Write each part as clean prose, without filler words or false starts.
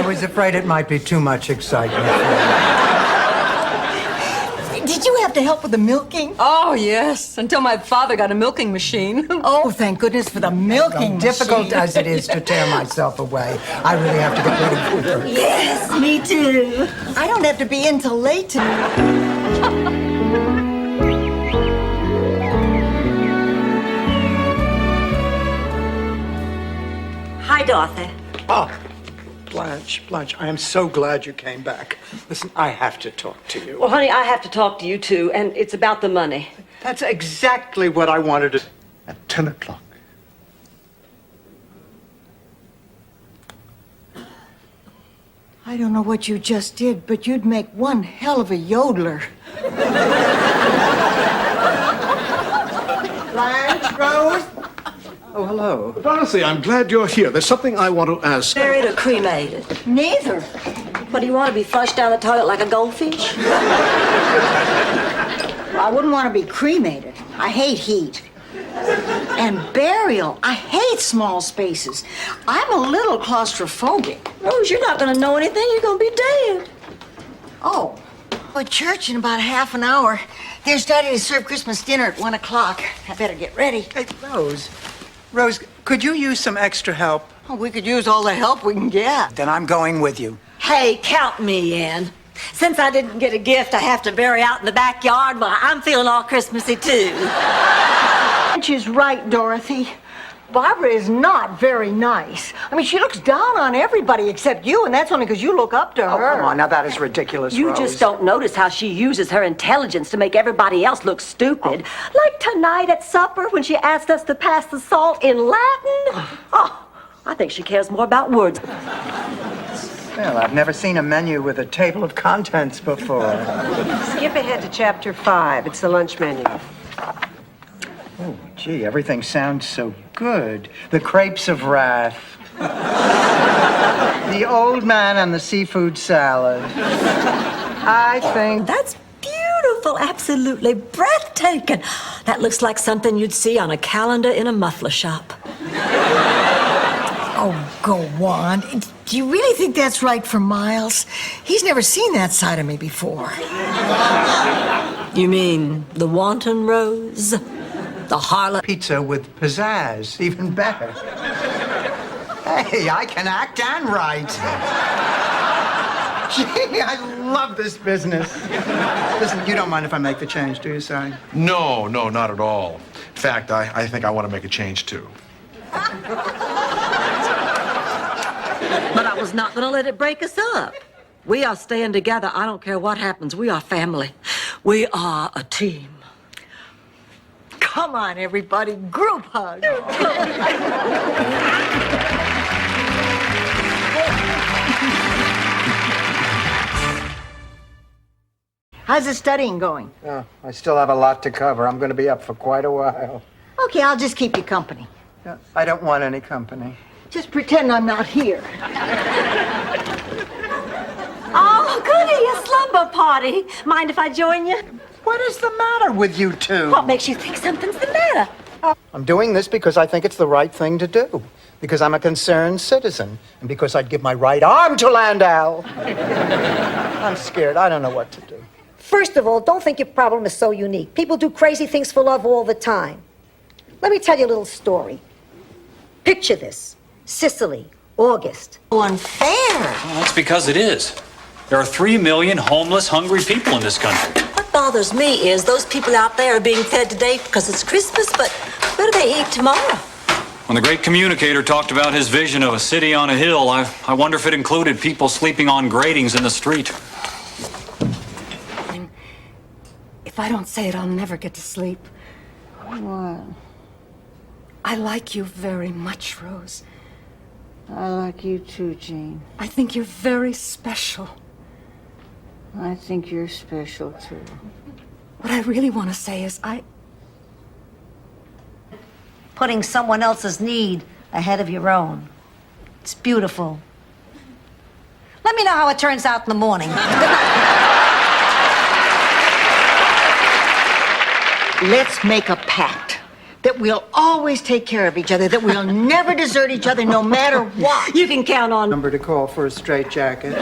was afraid it might be too much excitement. Did you have to help with the milking? Oh, yes, until my father got a milking machine. Oh, thank goodness for the milking Difficult machine. as it is to tear myself away, I really have to get rid of Cooper. Yes, me too. I don't have to be in till late tonight. Hi, Dorothy. Oh, Blanche, I am so glad you came back. Listen, I have to talk to you. Well, honey, I have to talk to you, too, and it's about the money. That's exactly what I wanted to... At 10 o'clock. I don't know what you just did, but you'd make one hell of a yodeler. Blanche, Rose? Oh, hello. Dorothy, I'm glad you're here. There's something I want to ask. Buried or cremated? Neither. What, do you want to be flushed down the toilet like a goldfish? I wouldn't want to be cremated. I hate heat. And burial. I hate small spaces. I'm a little claustrophobic. Rose, you're not going to know anything. You're going to be dead. Oh, but church in about half an hour. They're starting to serve Christmas dinner at 1 o'clock. I better get ready. Hey, Rose, could you use some extra help? Oh, we could use all the help we can get. Then I'm going with you. Hey, count me in. Since I didn't get a gift I have to bury out in the backyard, well, I'm feeling all Christmassy, too. She's right, Dorothy. Barbara is not very nice. I mean, she looks down on everybody except you, and that's only because you look up to her. Oh, come on, now that is ridiculous, You Rose. just don't notice how she uses her intelligence to make everybody else look stupid. Like tonight at supper when she asked us to pass the salt in Latin. Oh, I think she cares more about words. Well, I've never seen a menu with a table of contents before. Skip ahead to chapter 5. It's the lunch menu. Oh, gee, everything sounds so good. The crepes of wrath. The old man and the seafood salad. I think... That's beautiful, absolutely breathtaking. That looks like something you'd see on a calendar in a muffler shop. Oh, go on. Do you really think that's right for Miles? He's never seen that side of me before. You mean the wanton rose? The harlot? Pizza with pizzazz, even better. Hey, I can act and write. Gee, I love this business. Listen, you don't mind if I make the change, do you, Si? No, not at all. In fact, I think I want to make a change, too. But I was not going to let it break us up. We are staying together. I don't care what happens. We are family. We are a team. Come on, everybody. Group hug. How's the studying going? Oh, I still have a lot to cover. I'm going to be up for quite a while. Okay, I'll just keep you company. I don't want any company. Just pretend I'm not here. Oh, goody, a slumber party. Mind if I join you? What is the matter with you two? What makes you think something's the matter? I'm doing this because I think it's the right thing to do. Because I'm a concerned citizen. And because I'd give my right arm to Landau. I'm scared. I don't know what to do. First of all, don't think your problem is so unique. People do crazy things for love all the time. Let me tell you a little story. Picture this. Sicily, August. Unfair. Well, that's because it is. There are 3 million homeless, hungry people in this country. What bothers me is those people out there are being fed today because it's Christmas, but where do they eat tomorrow? When the great communicator talked about his vision of a city on a hill, I wonder if it included people sleeping on gratings in the street. If I don't say it, I'll never get to sleep. What? I like you very much, Rose. I like you too, Jean. I think you're very special. I think you're special too. What I really want to say is Putting someone else's need ahead of your own. It's beautiful. Let me know how it turns out in the morning. Let's make a pact that we'll always take care of each other, that we'll never desert each other no matter what. You can count on. Number to call for a straitjacket.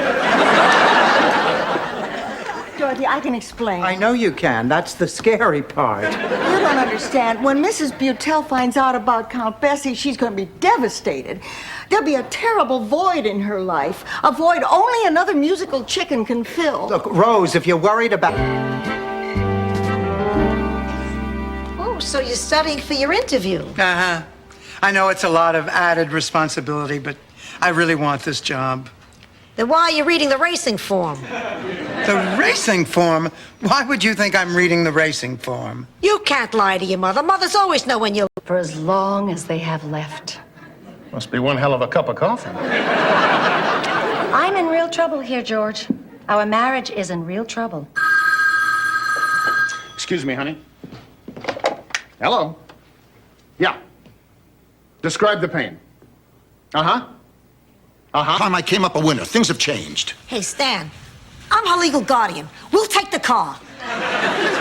Dorothy, I can explain. I know you can. That's the scary part. You don't understand. When Mrs. Butel finds out about Count Bessie, she's going to be devastated. There'll be a terrible void in her life, a void only another musical chicken can fill. Look, Rose, if you're worried about... Oh, so you're studying for your interview. Uh-huh. I know it's a lot of added responsibility, but I really want this job. Then why are you reading the racing form? The racing form? Why would you think I'm reading the racing form? You can't lie to your mother. Mothers always know when you're... For as long as they have left. Must be one hell of a cup of coffee. I'm in real trouble here, George. Our marriage is in real trouble. Excuse me, honey. Hello? Yeah. Describe the pain. Uh-huh. Time I came up a winner. Things have changed. Hey, Stan, I'm her legal guardian. We'll take the car.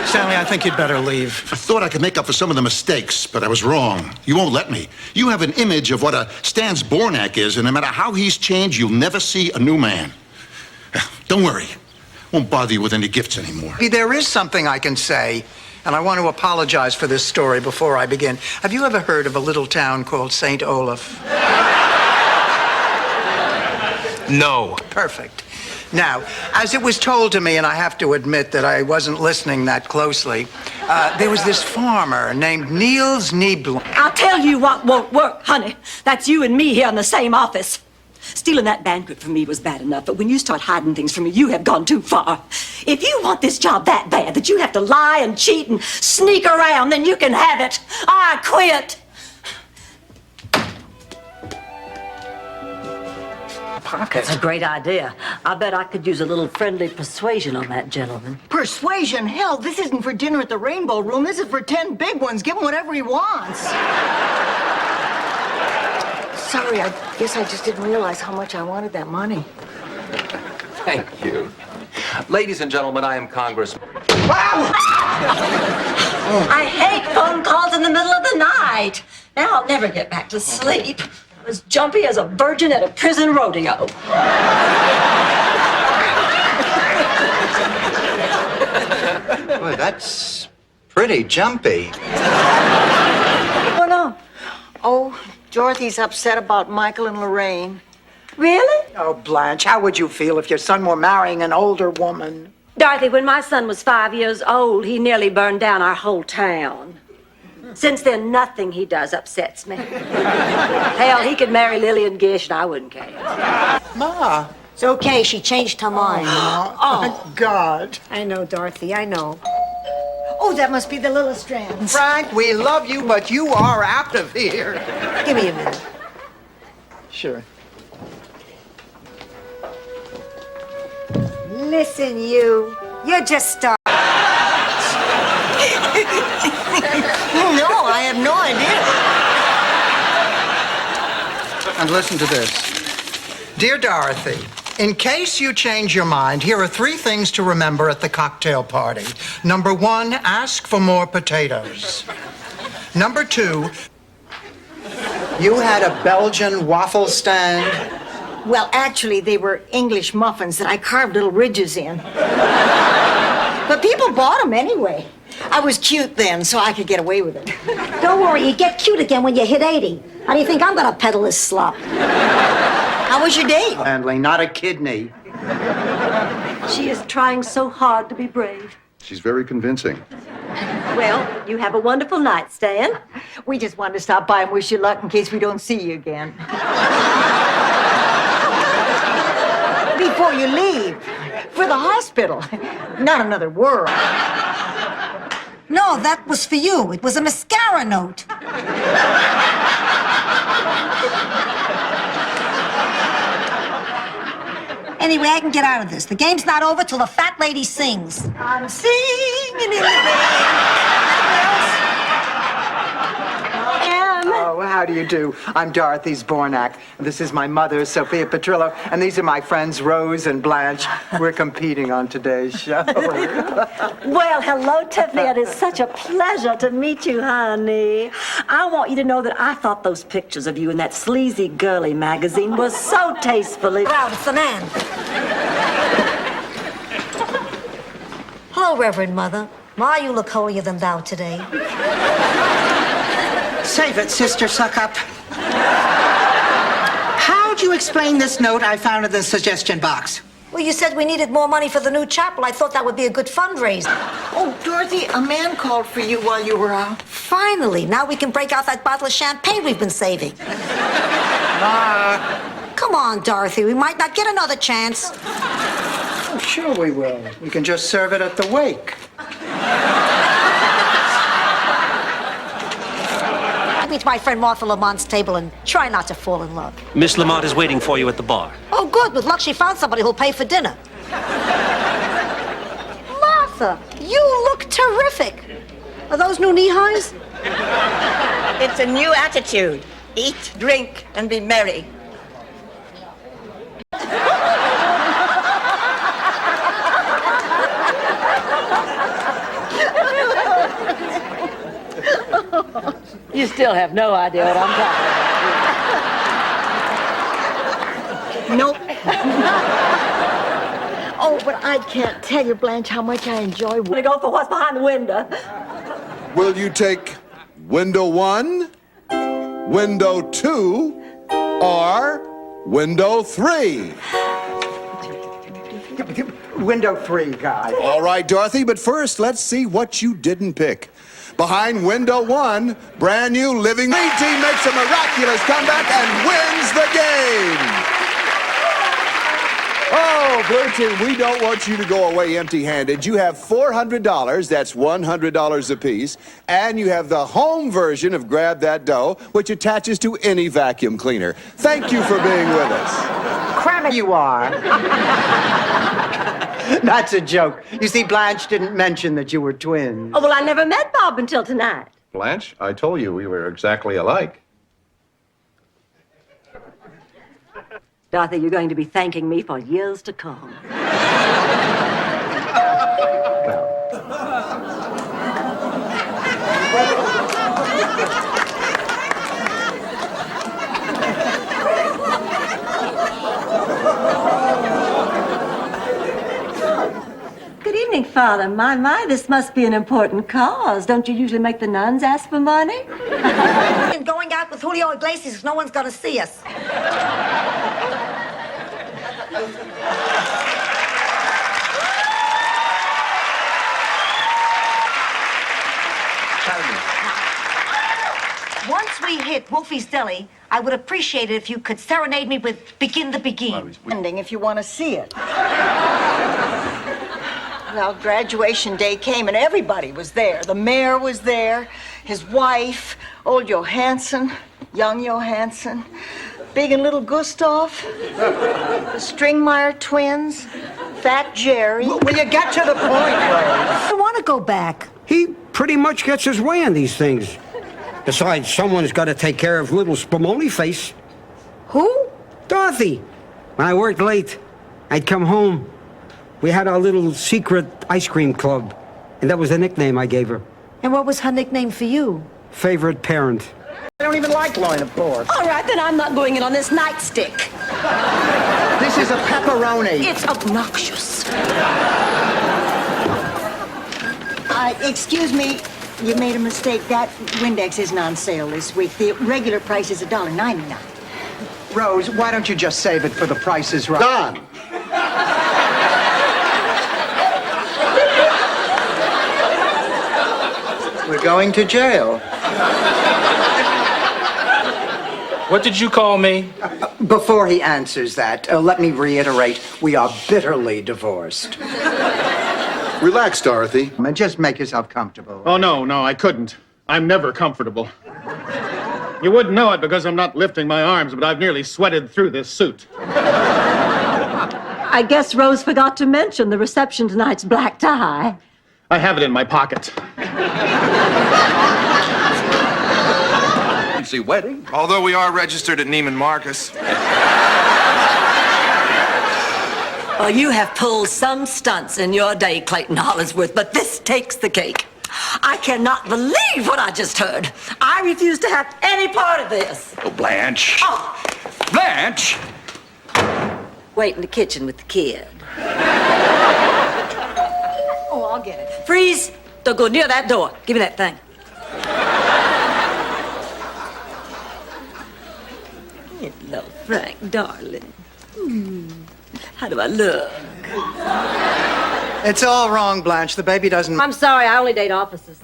Stanley, I think you'd better leave. I thought I could make up for some of the mistakes, but I was wrong. You won't let me. You have an image of what a Stan Zbornak is, and no matter how he's changed, you'll never see a new man. Don't worry. Won't bother you with any gifts anymore. There is something I can say, and I want to apologize for this story before I begin. Have you ever heard of a little town called St. Olaf? No. Perfect. Now, as it was told to me, and I have to admit that I wasn't listening that closely, there was this farmer named Niels Nieblom. I'll tell you what won't work, honey. That's you and me here in the same office. Stealing that banquet from me was bad enough, but when you start hiding things from me, you have gone too far. If you want this job that bad that you have to lie and cheat and sneak around, then you can have it. I quit. That's a great idea. I bet I could use a little friendly persuasion on that gentleman. Persuasion? Hell, this isn't for dinner at the Rainbow Room. This is for 10 big ones. Give him whatever he wants. Sorry, I guess I just didn't realize how much I wanted that money. Thank you. Ladies and gentlemen, I am Congressman. I hate phone calls in the middle of the night. Now I'll never get back to sleep. I'm as jumpy as a virgin at a prison rodeo. Boy, that's pretty jumpy. Oh, no. Oh, Dorothy's upset about Michael and Lorraine. Really? Oh, Blanche, how would you feel if your son were marrying an older woman? Dorothy, when my son was 5 years old, he nearly burned down our whole town. Since then, nothing he does upsets me. Hell, he could marry Lillian Gish and I wouldn't care. Ma. It's okay. She changed her mind. Oh, God. I know, Dorothy. I know. Oh, that must be the Lillistrands. Frank, we love you, but you are out of here. Give me a minute. Sure. Listen, you. You're just starting. No, I have no idea. And listen to this. Dear Dorothy, in case you change your mind, here are 3 things to remember at the cocktail party. Number 1, ask for more potatoes. Number 2, you had a Belgian waffle stand? Well, actually, they were English muffins that I carved little ridges in. But people bought them anyway. I was cute then, so I could get away with it. Don't worry. You get cute again when you hit 80. How do you think I'm going to peddle this slop? How was your date? Stanley, not a kidney. She is trying so hard to be brave. She's very convincing. Well, you have a wonderful night, Stan. We just wanted to stop by and wish you luck in case we don't see you again. Before you leave. For the hospital. Not another world. No, that was for you. It was a mascara note. Anyway, I can get out of this. The game's not over till the fat lady sings. I'm singing in the rain. Oh, how do you do? I'm Dorothy Zbornak. This is my mother, Sophia Petrillo, and these are my friends, Rose and Blanche. We're competing on today's show. Well, hello, Tiffany. It is such a pleasure to meet you, honey. I want you to know that I thought those pictures of you in that sleazy girly magazine was so tastefully... Proud, it's the man. Hello, Reverend Mother. My, you look holier than thou today. Save it, Sister Suckup. How'd you explain this note I found in the suggestion box? Well, you said we needed more money for the new chapel. I thought that would be a good fundraiser. Oh, Dorothy, a man called for you while you were out. Finally, now we can break out that bottle of champagne we've been saving. Come on, Dorothy. We might not get another chance. Oh, sure we will. We can just serve it at the wake. Meet my friend Martha Lamont's table and try not to fall in love. Miss Lamont is waiting for you at the bar. Oh, good. With luck, she found somebody who'll pay for dinner. Martha, you look terrific. Are those new knee-highs? It's a new attitude. Eat, drink, and be merry. You still have no idea what I'm talking about. Nope. Oh, but I can't tell you, Blanche, how much I enjoy... I'm gonna go for what's behind the window. Will you take window 1, window 2, or window 3? Window 3, guy. All right, Dorothy, but first, let's see what you didn't pick. Behind window 1, brand new living green team makes a miraculous comeback and wins the game. Oh, blue team, we don't want you to go away empty-handed. You have $400, that's $100 apiece, and you have the home version of Grab That Dough, which attaches to any vacuum cleaner. Thank you for being with us. Crammer you are. That's a joke. You see, Blanche didn't mention that you were twins. Oh, well, I never met Bob until tonight. Blanche, I told you we were exactly alike. Dorothy, you're going to be thanking me for years to come. Good evening, Father. My, this must be an important cause. Don't you usually make the nuns ask for money? And going out with Julio Iglesias, no one's gonna see us. Once we hit Wolfie's Deli, I would appreciate it if you could serenade me with Begin the Begin. Ending if you want to see it. Well, graduation day came and everybody was there. The mayor was there, his wife, old Johansson, young Johansson, big and little Gustav, the Stringmeyer twins, Fat Jerry. Will you get to the point, Rose? I want to go back. He pretty much gets his way on these things. Besides, someone's got to take care of little Spumoni face. Who? Dorothy. When I worked late, I'd come home. We had our little secret ice cream club, and that was the nickname I gave her. And what was her nickname for you? Favorite parent. I don't even like loin of pork. All right, then I'm not going in on this nightstick. This is a pepperoni. It's obnoxious. Excuse me, you made a mistake. That Windex isn't on sale this week. The regular price is $1.99. Rose, why don't you just save it for the Price is Right? Done. We're going to jail. What did you call me? Before he answers that, let me reiterate, we are bitterly divorced. Relax, Dorothy. Just make yourself comfortable. Oh, no, I couldn't. I'm never comfortable. You wouldn't know it because I'm not lifting my arms, but I've nearly sweated through this suit. I guess Rose forgot to mention the reception tonight's black tie. I have it in my pocket. fancy wedding. Although we are registered at Neiman Marcus. Oh, you have pulled some stunts in your day, Clayton Hollingsworth, but this takes the cake. I cannot believe what I just heard. I refuse to have any part of this. Oh, Blanche. Oh, Blanche! wait in the kitchen with the kid. Oh, I'll get it. Freeze! Don't go near that door. Give me that thing. Hello, Frank, darling. How do I look? It's all wrong, Blanche. The baby doesn't... I'm sorry, I only date officers.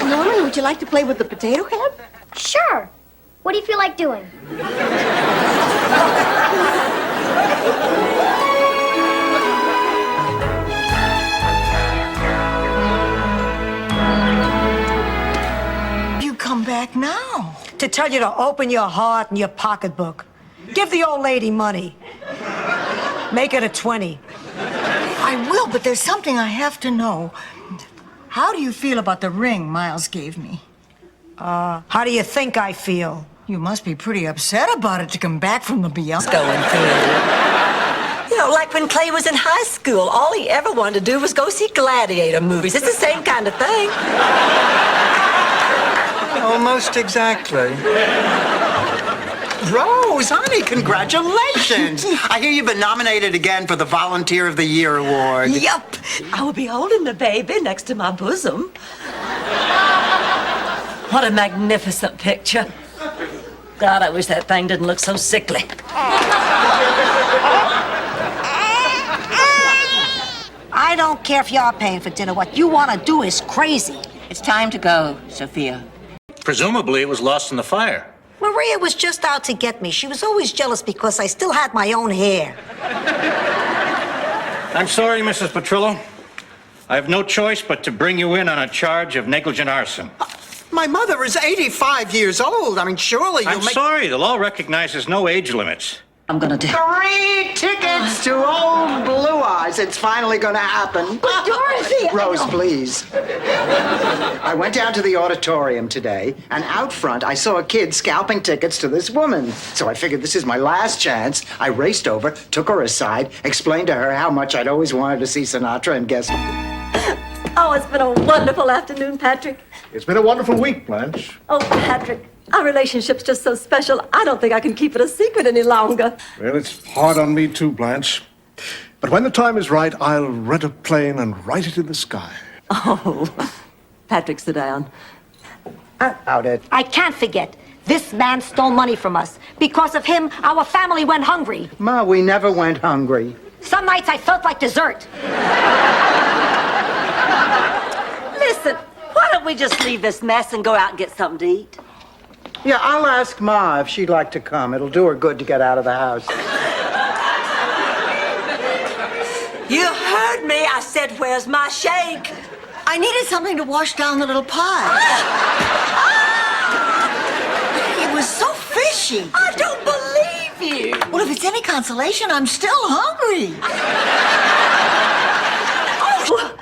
Norman, would you like to play with the potato head? Sure. What do you feel like doing? You come back now. To tell you to open your heart and your pocketbook. Give the old lady money. Make it a 20. I will, but there's something I have to know. How do you feel about the ring Miles gave me? How do you think I feel? You must be pretty upset about it to come back from the beyond. Going through. You know, like when Clay was in high school, all he ever wanted to do was go see gladiator movies. It's the same kind of thing. Almost exactly. Rose, honey, congratulations. I hear you've been nominated again for the Volunteer of the Year award. Yup. I will be holding the baby next to my bosom. What a magnificent picture. God, I wish that thing didn't look so sickly. I don't care if you're paying for dinner. What you want to do is crazy. It's time to go, Sophia. Presumably it was lost in the fire. Maria was just out to get me. She was always jealous because I still had my own hair. I'm sorry, Mrs. Petrillo. I have no choice but to bring you in on a charge of negligent arson. My mother is 85 years old. I mean, surely you'll I'm sorry, the law recognizes no age limits. I'm gonna do. 3 tickets to Old Blue Eyes. It's finally gonna happen. Dorothy! Rose, please. I went down to the auditorium today, and out front I saw a kid scalping tickets to this woman. So I figured this is my last chance. I raced over, took her aside, explained to her how much I'd always wanted to see Sinatra, and guess what? Oh, it's been a wonderful afternoon, Patrick. It's been a wonderful week, Blanche. Oh, Patrick, our relationship's just so special. I don't think I can keep it a secret any longer. Well, it's hard on me too, Blanche. But when the time is right, I'll rent a plane and write it in the sky. Oh, Patrick, sit down. Out it. I can't forget. This man stole money from us. Because of him, our family went hungry. Ma, we never went hungry. Some nights I felt like dessert. Listen, why don't we just leave this mess and go out and get something to eat? Yeah, I'll ask Ma if she'd like to come. It'll do her good to get out of the house. You heard me. I said, where's my shake? I needed something to wash down the little pie. It was so fishy. I don't believe you. Well, if it's any consolation, I'm still hungry.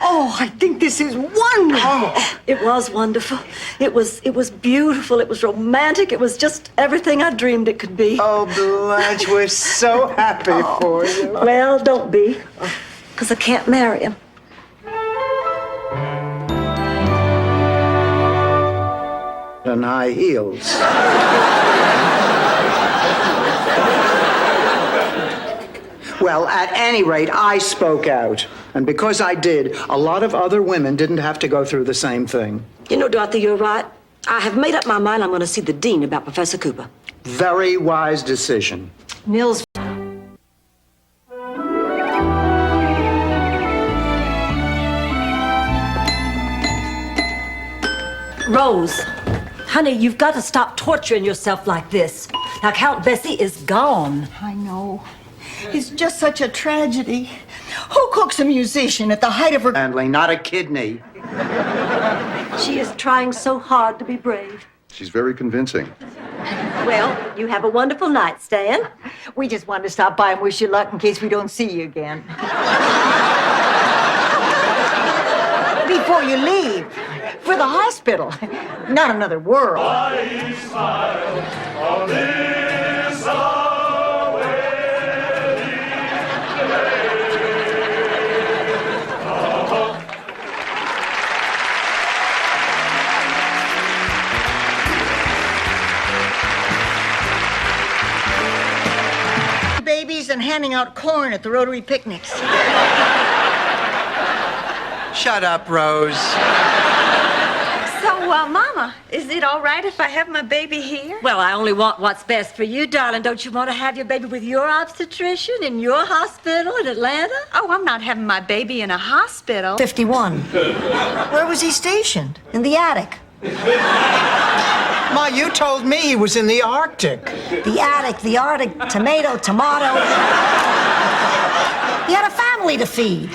Oh, I think this is wonderful. It was wonderful. It was beautiful. It was romantic. It was just everything I dreamed it could be. Oh, Blanche, we're so happy for you. Well, don't be, because I can't marry him. And high heels. Well, at any rate, I spoke out. And because I did, a lot of other women didn't have to go through the same thing. You know, Dorothy, you're right. I have made up my mind I'm going to see the dean about Professor Cooper. Very wise decision. Nils. Rose, honey, you've got to stop torturing yourself like this. Now, Count Bessie is gone. I know. It's just such a tragedy. Who cooks a musician at the height of her... Handling, not a kidney. She is trying so hard to be brave. She's very convincing. Well, you have a wonderful night, Stan. We just wanted to stop by and wish you luck in case we don't see you again. Before you leave, For the hospital. Not another world. Babies and handing out corn at the Rotary picnics. Shut up, Rose. So, Mama, is it all right if I have my baby here? Well, I only want what's best for you, darling. Don't you want to have your baby with your obstetrician in your hospital in Atlanta? Oh, I'm not having my baby in a hospital. 51. Where was he stationed? In the attic. Ma, you told me he was in the Arctic. The attic, the Arctic, tomato. He had a family to feed.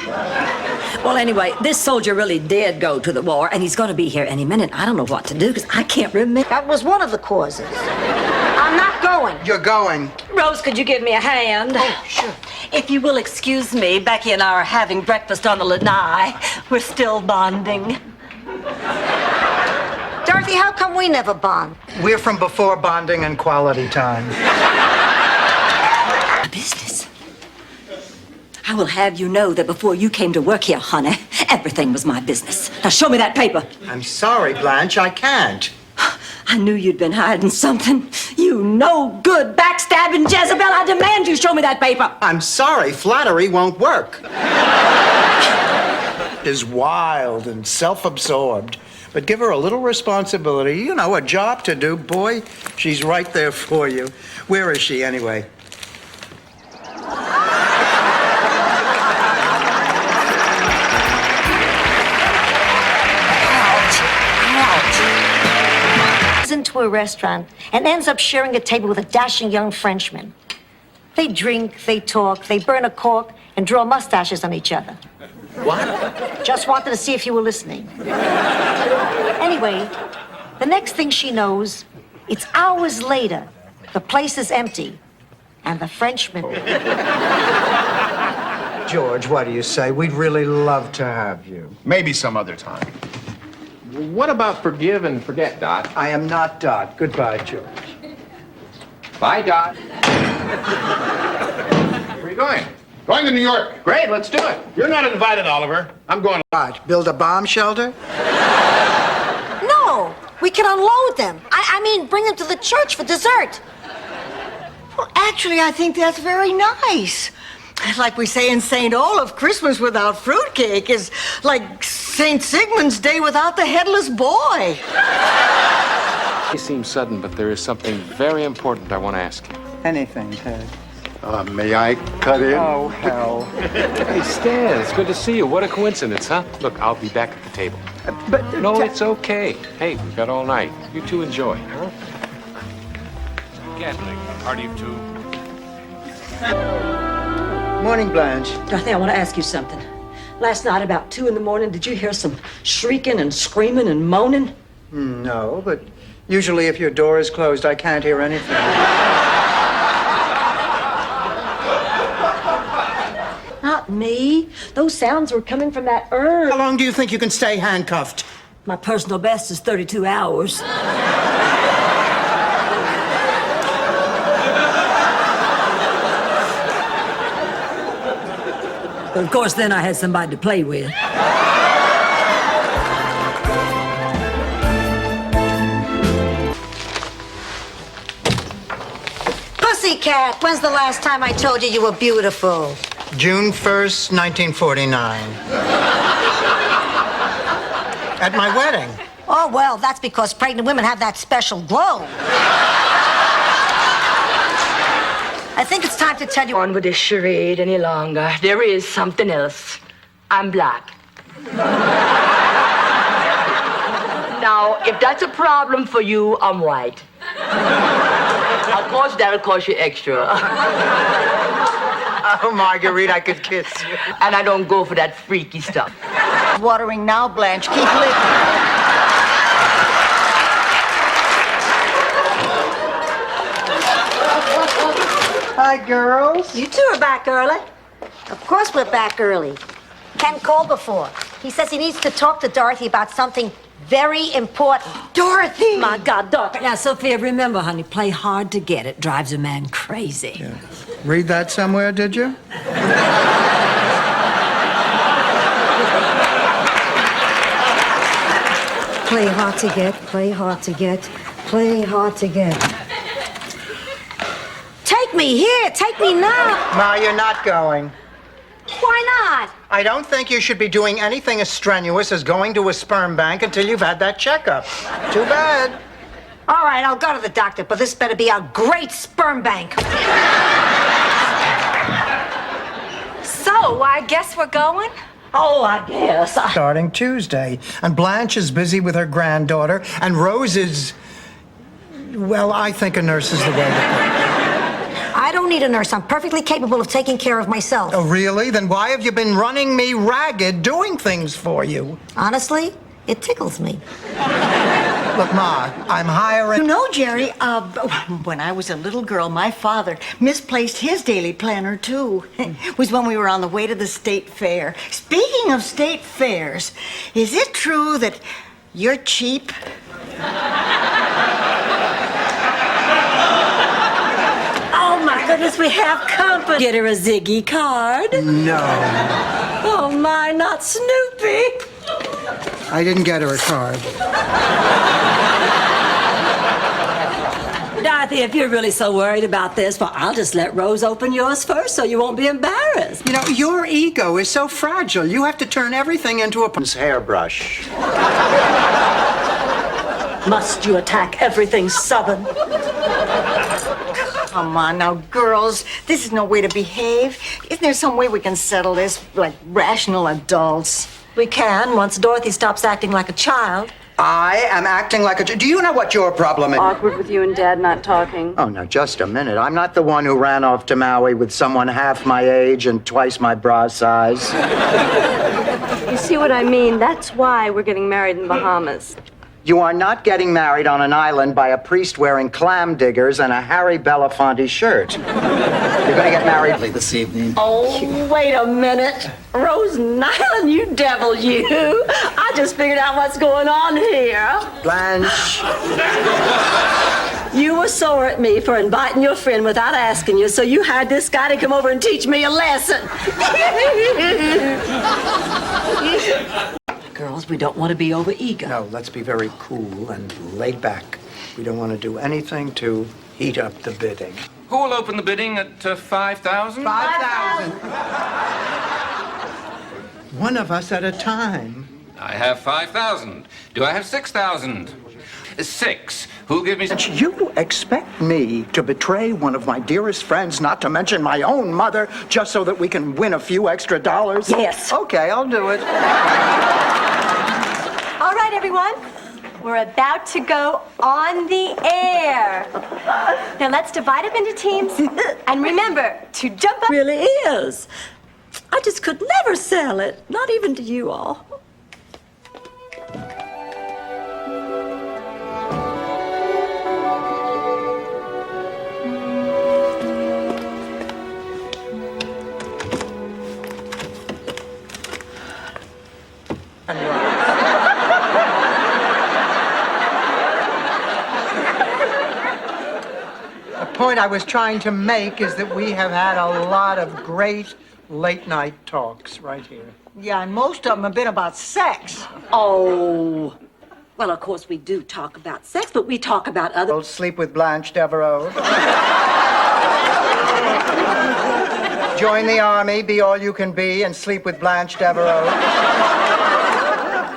Well, anyway, this soldier really did go to the war, and he's going to be here any minute. I don't know what to do, because I can't remember. That was one of the causes. I'm not going. You're going. Rose, could you give me a hand? Oh, sure. If you will excuse me, Becky and I are having breakfast on the lanai. We're still bonding. Dorothy, how come we never bond? We're from before bonding and quality time. Business. I will have you know that before you came to work here, honey, everything was my business. Now show me that paper. I'm sorry, Blanche, I can't. I knew you'd been hiding something. You no good backstabbing Jezebel. I demand you show me that paper. I'm sorry, flattery won't work. Is wild and self-absorbed. But give her a little responsibility, you know, a job to do. Boy, she's right there for you. Where is she, anyway? Into a restaurant and ends up sharing a table with a dashing young Frenchman. They drink, they talk, they burn a cork, and draw mustaches on each other. What? Just wanted to see if you were listening. Anyway, the next thing she knows, it's hours later. The place is empty, and the Frenchman... George, what do you say? We'd really love to have you. Maybe some other time. What about forgive and forget, Dot? I am not Dot. Goodbye, George. Bye, Dot. Where are you going? Going to New York. Great, let's do it. You're not invited, Oliver. I'm going. What, build a bomb shelter? No, we can unload them. I mean, bring them to the church for dessert. Well, actually, I think that's very nice. Like we say in St. Olaf, Christmas without fruitcake is like St. Sigmund's Day without the headless boy. It seems sudden, but there is something very important I want to ask you. Anything, Ted. May I cut in? Oh, hell. Hey, Stan, it's good to see you. What a coincidence, huh? Look, I'll be back at the table. No, it's okay. Hey, we've got all night. You two enjoy, huh? Gatling, party of two. Morning, Blanche. Dorothy, I want to ask you something. Last night, about 2 a.m, did you hear some shrieking and screaming and moaning? No, but usually if your door is closed, I can't hear anything. Not me. Those sounds were coming from that urn. How long do you think you can stay handcuffed? My personal best is 32 hours. But of course, then I had somebody to play with. Pussycat, when's the last time I told you you were beautiful? June 1st, 1949. At my wedding. Oh, well, that's because pregnant women have that special glow. I think it's time to tell you... On with this charade any longer. There is something else. I'm black. Now, if that's a problem for you, I'm white. Of course, that'll cost you extra. Oh, Marguerite, I could kiss you. And I don't go for that freaky stuff. Watering now, Blanche. Keep living. Hi, girls. You two are back early. Of course we're back early. Ken called before. He says he needs to talk to Dorothy about something Very important. Dorothy! My God, Dorothy. Now, Sophia, remember, honey, play hard to get. It drives a man crazy. Read that somewhere, did you? Play hard to get, play hard to get, play hard to get. Take me here, take me now. Ma, you're not going. Why not? I don't think you should be doing anything as strenuous as going to a sperm bank until you've had that checkup. Too bad. All right, I'll go to the doctor, but this better be a great sperm bank. So, I guess we're going? Oh, I guess. Starting Tuesday. And Blanche is busy with her granddaughter, and Rose is... Well, I think a nurse is the way to go. I don't need a nurse. I'm perfectly capable of taking care of myself. Oh, really? Then why have you been running me ragged doing things for you? Honestly, it tickles me. Look, Ma, I'm hiring... You know, Jerry, when I was a little girl, my father misplaced his daily planner, too. It was when we were on the way to the state fair. Speaking of state fairs, is it true that you're cheap? Oh, my goodness, we have company. Get her a Ziggy card. No. Oh, my, not Snoopy. I didn't get her a card. Dorothy, if you're really so worried about this, well, I'll just let Rose open yours first so you won't be embarrassed. You know, your ego is so fragile. You have to turn everything into a hairbrush. Must you attack everything Southern? Come on now, girls. This is no way to behave. Isn't there some way we can settle this like rational adults? We can, once Dorothy stops acting like a child. I am acting like a... Do you know what your problem is? Awkward with you and Dad not talking. Oh, now, just a minute. I'm not the one who ran off to Maui with someone half my age and twice my bra size. You see what I mean? That's why we're getting married in Bahamas. You are not getting married on an island by a priest wearing clam diggers and a Harry Belafonte shirt. You're going to get married this evening. Oh, wait a minute. Rose Nyland, you devil, you. I just figured out what's going on here. Blanche. You were sore at me for inviting your friend without asking you, so you had this guy to come over and teach me a lesson. Girls, we don't want to be over-eager. No, let's be very cool and laid back. We don't want to do anything to heat up the bidding. Who will open the bidding at 5,000? 5,000. One of us at a time. I have 5,000. Do I have 6,000? 6. Who'll give me... You expect me to betray one of my dearest friends, not to mention my own mother, just so that we can win a few extra dollars? Yes. Okay, I'll do it. All right, everyone. We're about to go on the air. Now let's divide up into teams. And remember to jump up. It really is. I just could never sell it, not even to you all. The point I was trying to make is that we have had a lot of great late-night talks right here. Yeah, and most of them have been about sex. Oh. Well, of course, we do talk about sex, but we talk about other... We'll sleep with Blanche Devereaux. Join the army, be all you can be, and sleep with Blanche Devereaux.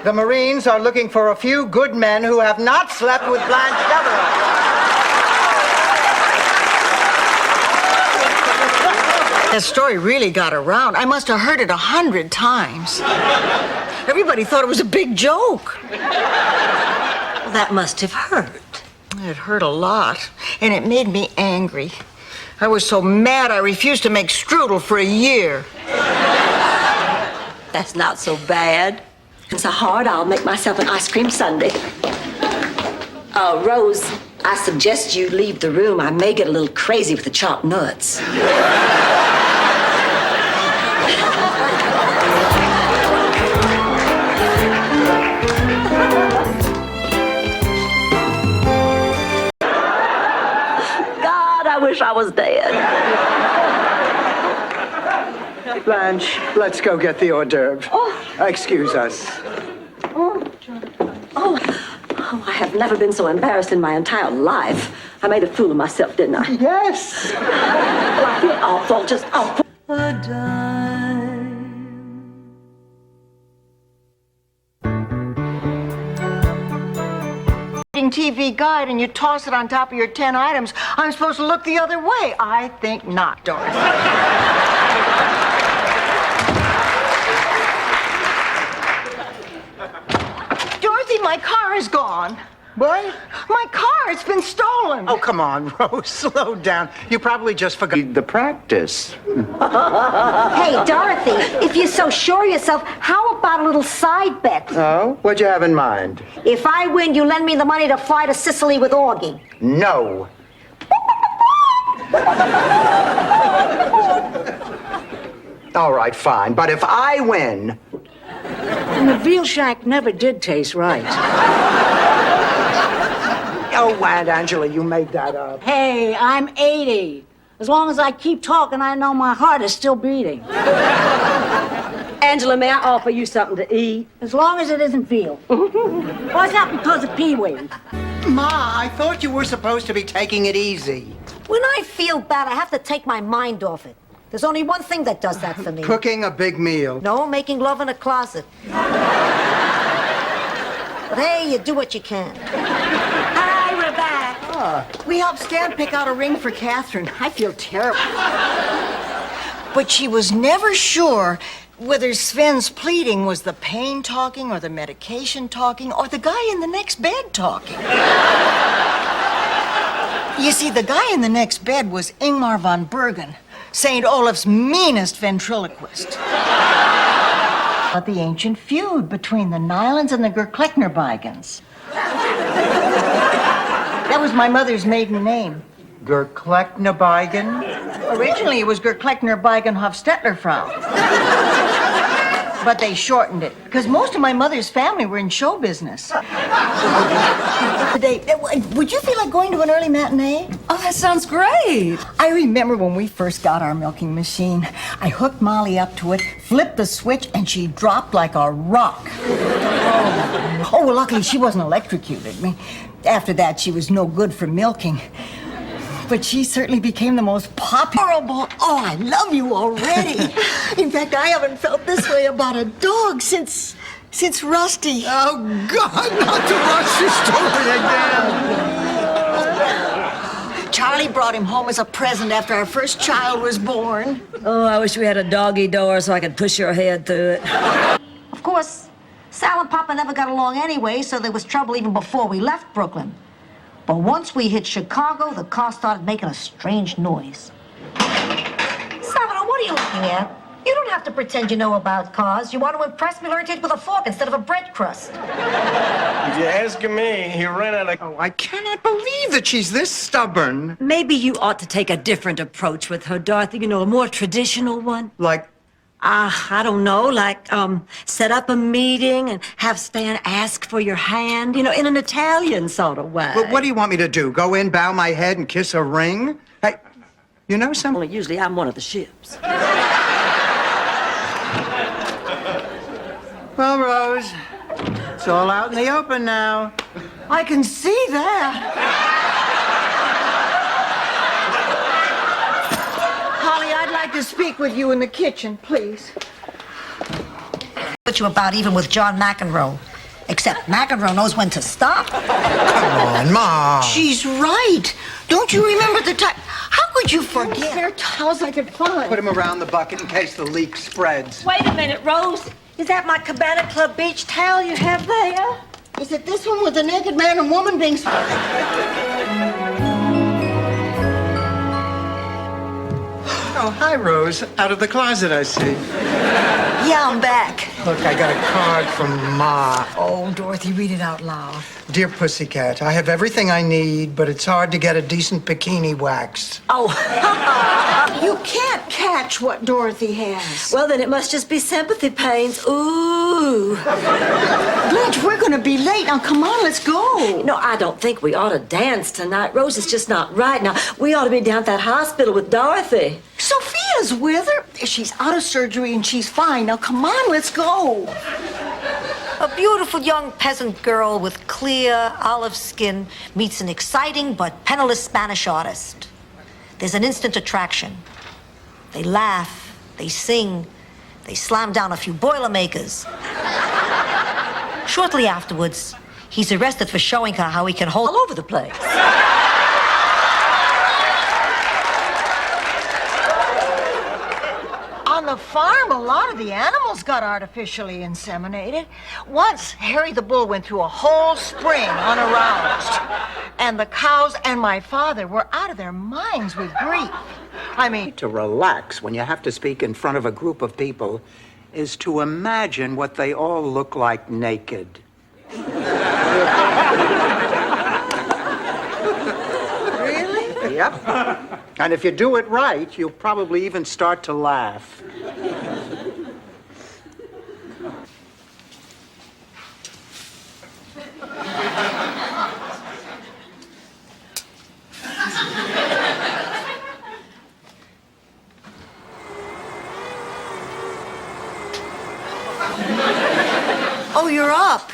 The Marines are looking for a few good men who have not slept with Blanche Devereaux. That story really got around. I must have heard it 100 times. Everybody thought it was a big joke. Well, that must have hurt. It hurt a lot, and it made me angry. I was so mad I refused to make strudel for a year. That's not so bad. It's so hard, I'll make myself an ice cream sundae. Rose, I suggest you leave the room. I may get a little crazy with the chopped nuts. I was dead. Blanche, let's go get the hors d'oeuvre. Excuse us. Oh, I have never been so embarrassed in my entire life. I made a fool of myself, didn't I? Yes. Well, I feel awful, just awful. TV guide and you toss it on top of your 10 items, I'm supposed to look the other way. I think not, Dorothy. Dorothy, my car is gone. What? My car, it's been stolen. Oh, come on, Rose, slow down. You probably just forgot the practice. Hey, Dorothy, if you're so sure of yourself, how about a little side bet? Oh, what'd you have in mind? If I win, you lend me the money to fly to Sicily with Augie. No. All right, fine. But if I win... And the veal shack never did taste right. Oh, Aunt Angela, you made that up. Hey, I'm 80. As long as I keep talking, I know my heart is still beating. Angela, may I offer you something to eat? As long as it isn't veal. What's that because of Pee-wee? Ma, I thought you were supposed to be taking it easy. When I feel bad, I have to take my mind off it. There's only one thing that does that for me. Cooking a big meal. No, making love in a closet. But hey, you do what you can. Hi, we're back. We helped Stan pick out a ring for Catherine. I feel terrible. But she was never sure whether Sven's pleading was the pain talking or the medication talking or the guy in the next bed talking. You see, the guy in the next bed was Ingmar von Bergen, St. Olaf's meanest ventriloquist. But the ancient feud between the Nylans and the Gerklechnerbeigens. That was my mother's maiden name. Gerklechnerbeigen? Originally, it was Gerklechnerbeigen Hofstetlerfrau. But they shortened it, because most of my mother's family were in show business. Would you feel like going to an early matinee? Oh, that sounds great. I remember when we first got our milking machine. I hooked Molly up to it, flipped the switch, and she dropped like a rock. Oh, well, luckily she wasn't electrocuted. I mean, after that, she was no good for milking. But she certainly became the most popular. Oh, I love you already. In fact, I haven't felt this way about a dog since Rusty. Oh, God, not to rush your story again. Charlie brought him home as a present after our first child was born. Oh, I wish we had a doggy door so I could push your head through it. Of course, Sal and Papa never got along anyway, so there was trouble even before we left Brooklyn. But once we hit Chicago, the car started making a strange noise. Salvador, what are you looking at? You don't have to pretend you know about cars. You want to impress me, learn to eat with a fork instead of a bread crust. If you're asking me, he ran out of... Oh, I cannot believe that she's this stubborn. Maybe you ought to take a different approach with her, Dorothy. You know, a more traditional one. Like... I don't know, like, set up a meeting and have Stan ask for your hand, you know, in an Italian sort of way. But what do you want me to do? Go in, bow my head, and kiss a ring? Hey, you know something? Well, usually I'm one of the ships. Well, Rose, it's all out in the open now. I can see that. Holly, I'd like to speak with you in the kitchen, please. What you about even with John McEnroe. Except McEnroe knows when to stop. Come on, Ma. She's right. Don't you remember the time? How could you forget? Spare towels I could find. Put him around the bucket in case the leak spreads. Wait a minute, Rose. Is that my Cabana Club beach towel you have there? Is it this one with the naked man and woman being... Oh, hi, Rose. Out of the closet, I see. Yeah, I'm back. Look, I got a card from Ma. Oh, Dorothy, read it out loud. Dear Pussycat, I have everything I need, but it's hard to get a decent bikini waxed. Oh, you can't catch match what Dorothy has. Well, then it must just be sympathy pains. Ooh. Blanche, we're gonna be late. Now, come on, let's go. No, I don't think we ought to dance tonight. Rose is just not right. Now, we ought to be down at that hospital with Dorothy. Sophia's with her. She's out of surgery and she's fine. Now, come on, let's go. A beautiful young peasant girl with clear olive skin meets an exciting but penniless Spanish artist. There's an instant attraction. They laugh, they sing, they slam down a few Boilermakers. Shortly afterwards, he's arrested for showing her how he can hold all over the place. On the farm, a lot of the animals got artificially inseminated. Once, Harry the bull went through a whole spring unaroused. And the cows and my father were out of their minds with grief. I mean, to relax when you have to speak in front of a group of people is to imagine what they all look like naked. really? Yep. And if you do it right, you'll probably even start to laugh. Oh, you're up.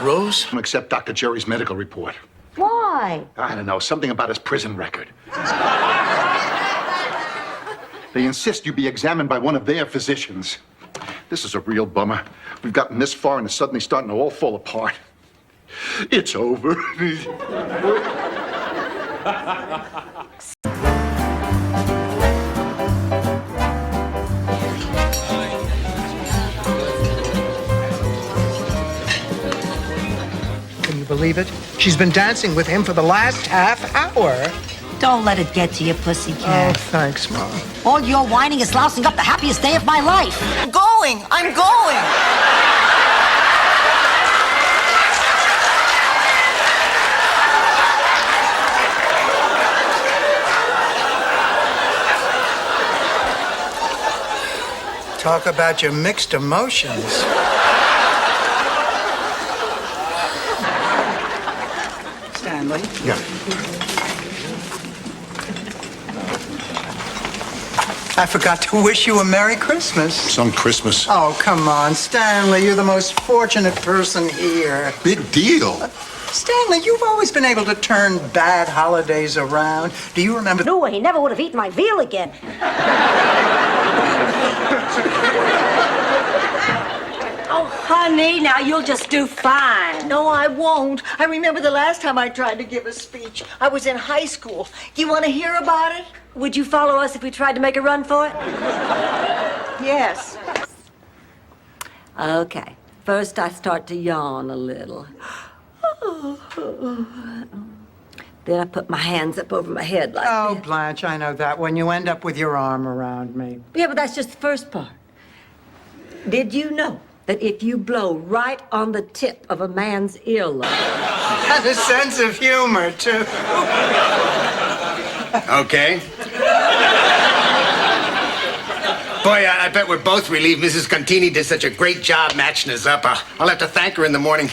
Rose? Accept Dr. Jerry's medical report. Why? I don't know, something about his prison record. They insist you be examined by one of their physicians. This is a real bummer. We've gotten this far and it's suddenly starting to all fall apart. It's over. Can you believe it? She's been dancing with him for the last half hour. Don't let it get to you, pussycat. Oh, thanks, Mom. All your whining is lousing up the happiest day of my life. I'm going. I'm going. Talk about your mixed emotions. Stanley? Yeah. I forgot to wish you a Merry Christmas. Some Christmas. Oh, come on, Stanley. You're the most fortunate person here. Big deal. Stanley, you've always been able to turn bad holidays around. Do you remember? No, he never would have eaten my veal again. Oh, honey, now you'll just do fine. No, I won't. I remember the last time I tried to give a speech. I was in high school. Do you want to hear about it? Would you follow us if we tried to make a run for it? Yes. Okay. First, I start to yawn a little. Then I put my hands up over my head like Oh, this. Blanche, I know that one. You end up with your arm around me. Yeah, but that's just the first part. Did you know that if you blow right on the tip of a man's earlobe... Has a sense of humor, too. Okay. Boy, I bet we're both relieved Mrs. Contini did such a great job matching us up. I'll have to thank her in the morning.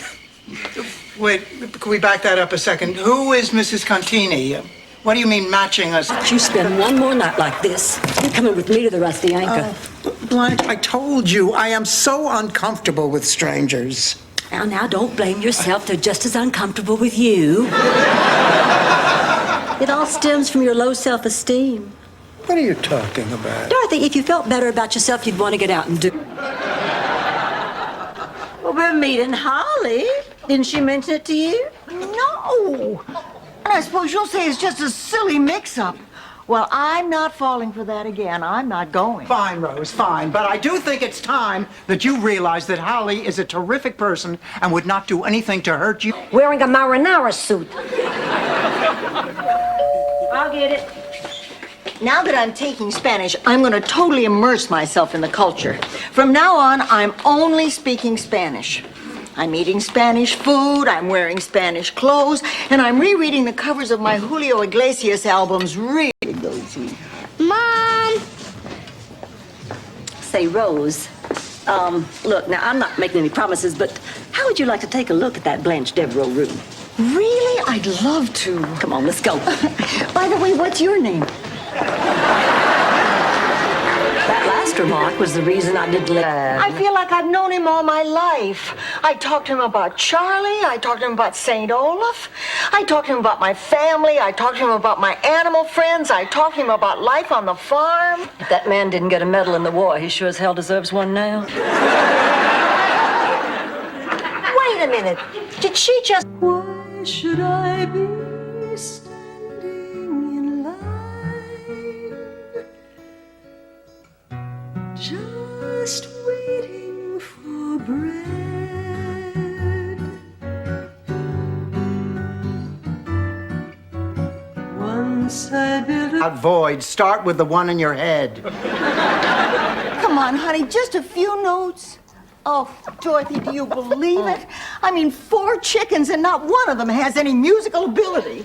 Wait, can we back that up a second? Who is Mrs. Contini? What do you mean matching us? You spend one more night like this, you're coming with me to the Rusty Anchor. Blanche, I told you, I am so uncomfortable with strangers. Now, don't blame yourself. They're just as uncomfortable with you. It all stems from your low self-esteem. What are you talking about? Dorothy, if you felt better about yourself, you'd want to get out and do... Well, we're meeting Holly. Didn't she mention it to you? No. And I suppose you'll say it's just a silly mix-up. Well, I'm not falling for that again. I'm not going. Fine, Rose, fine. But I do think it's time that you realize that Holly is a terrific person and would not do anything to hurt you. Wearing a marinara suit. I'll get it. Now that I'm taking Spanish, I'm going to totally immerse myself in the culture. From now on, I'm only speaking Spanish. I'm eating Spanish food, I'm wearing Spanish clothes, and I'm rereading the covers of my Julio Iglesias albums really. Mom! Say, Rose, look, now I'm not making any promises, but how would you like to take a look at that Blanche Devereaux room? Really? I'd love to. Come on, let's go. By the way, what's your name? That last remark was the reason I didn't let... I feel like I've known him all my life. I talked to him about Charlie. I talked to him about St. Olaf. I talked to him about my family. I talked to him about my animal friends. I talked to him about life on the farm. If that man didn't get a medal in the war, he sure as hell deserves one now. Wait a minute. Did she just... Why should I be standing in line, just waiting for bread? Once I built a... Void. Start with the one in your head. Come on, honey, just a few notes. Oh, Dorothy, do you believe it? I mean, 4 chickens and not one of them has any musical ability.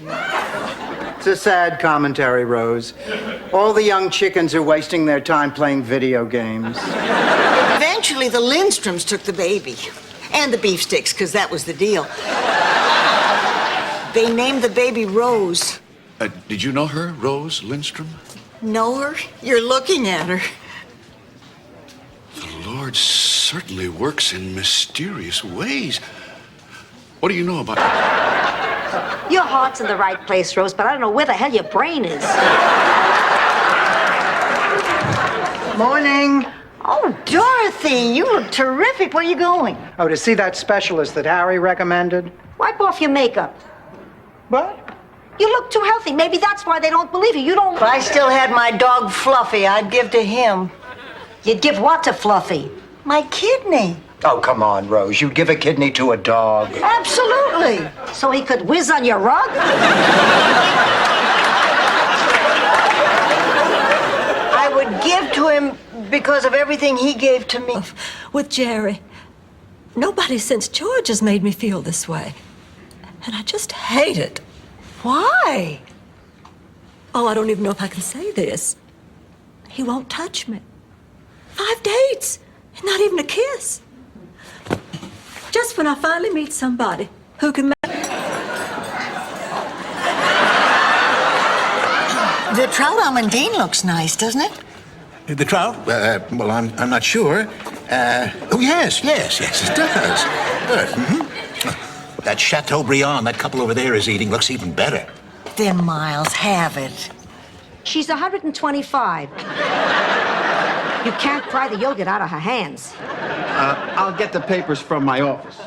It's a sad commentary, Rose. All the young chickens are wasting their time playing video games. Eventually, the Lindstroms took the baby. And the beefsteaks, because that was the deal. They named the baby Rose. Did you know her, Rose Lindstrom? Know her? You're looking at her. The Lord certainly works in mysterious ways. What do you know about her? Your heart's in the right place, Rose, but I don't know where the hell your brain is. Morning. Oh, Dorothy, you look terrific. Where are you going? Oh, to see that specialist that Harry recommended? Wipe off your makeup. What? You look too healthy. Maybe that's why they don't believe you. You don't... If I still had my dog Fluffy, I'd give to him. You'd give what to Fluffy? My kidney. Oh, come on, Rose. You'd give a kidney to a dog. Absolutely. So he could whiz on your rug? I would give to him because of everything he gave to me. With Jerry. Nobody since George has made me feel this way. And I just hate it. Why? Oh, I don't even know if I can say this. He won't touch me. 5 dates, and not even a kiss. Just when I finally meet somebody who can make... The trout almondine looks nice, doesn't it? The trout? Well, I'm not sure. Oh, yes, it does. Good. Mm-hmm. That Chateaubriand that couple over there is eating looks even better. Then Miles, have it. She's 125. You can't pry the yogurt out of her hands. I'll get the papers from my office.